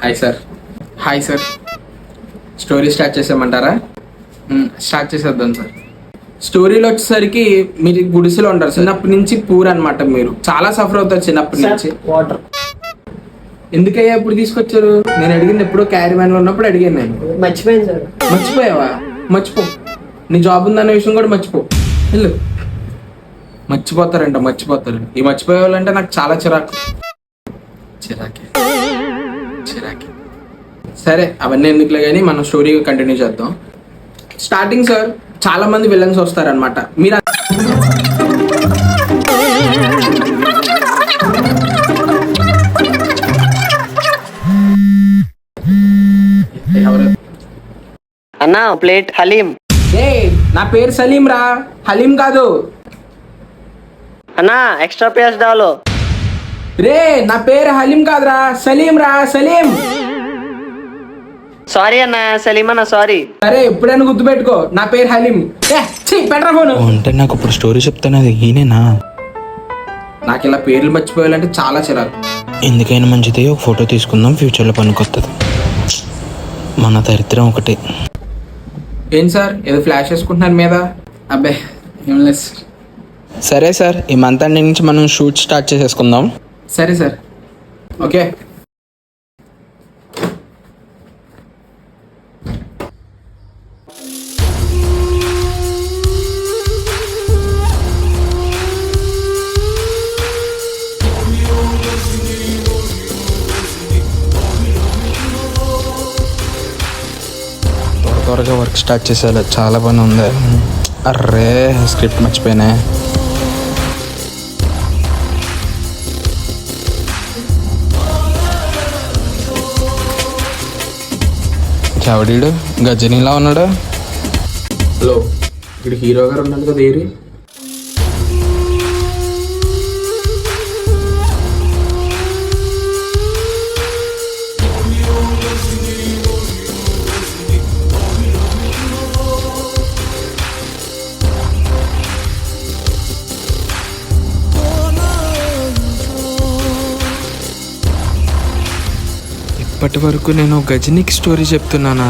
Hi sir. Hi sir. Story start చేసేయమంటారా? Start చేసేద్దాం sir. స్టోరీలో వచ్చేసరికి మీరు గుడిసెలో ఉంటారు. చిన్నప్పటి నుంచి పూర్ అనమాట. మీరు చాలా సఫర్ అవుతారు చిన్నప్పటి నుంచి. వాటర్ ఎందుకయ్యా ఇప్పుడు తీసుకొచ్చారు? నేను అడిగింది ఎప్పుడో క్యారీ మ్యాన్ లో ఉన్నప్పుడు అడిగాను నేను. మర్చిపోయింది సార్. మర్చిపోయావా? మర్చిపో. నీ జాబ్ ఉందన్న విషయం కూడా మర్చిపో. వెళ్ళు. మర్చిపోతారు. ఈ మర్చిపోయే వాళ్ళంటే నాకు చాలా చిరాకే. సరే అవన్నీ ఎందుకులే కానీ మనం స్టోరీ కంటిన్యూ చేద్దాం. స్టార్టింగ్ సార్ చాలా మంది విలన్స్ వస్తారనమాట. మీరు అన్నా ప్లేట్ హలీం. నా పేరు సలీం రా, హలీం కాదు. అన్నా ఎక్స్ట్రా పేస్ డాలో. రే నా పేరు హలీం కాదురా, సలీం రా, సలీం. సారీ అన్నా, సలీం అన్న సారీ. సరే ఎప్పుడైనా గుర్తుపెట్టుకో, నా పేరు హలీం. పెట్టరా ఫోన్. అంటే నాకు ఇప్పుడు స్టోరీ చెప్తానది ఈయనేనా? నాకు ఇలా పేర్లు మర్చిపోయాలంటే చాలా చిరాకు. ఎందుకైనా మంచిది, ఒక ఫోటో తీసుకుందాం, ఫ్యూచర్లో పనికొస్తుంది. మన దరిద్రం ఒకటి. ఏం సార్ ఏదో ఫ్లాష్ వేసుకుంటున్నారు మీద? అబ్బే ఏం లేదు సార్. సరే సార్, ఈ మంత్ ఎండింగ్ నుంచి మనం షూట్ స్టార్ట్ చేసేసుకుందాం. సరే సార్, ఓకే. త్వరగా వర్క్ స్టార్ట్ చేసేయాలి, చాలా పని ఉంది. అర్రే స్క్రిప్ట్ మర్చిపోయినా. ఎవడీడు గజనీలా ఉన్నాడు? హలో, ఇక్కడ హీరో గారు ఉన్నారు కదా, ఏరి. ఇప్పటి వరకు నేను గజనీకి స్టోరీ చెప్తున్నానా?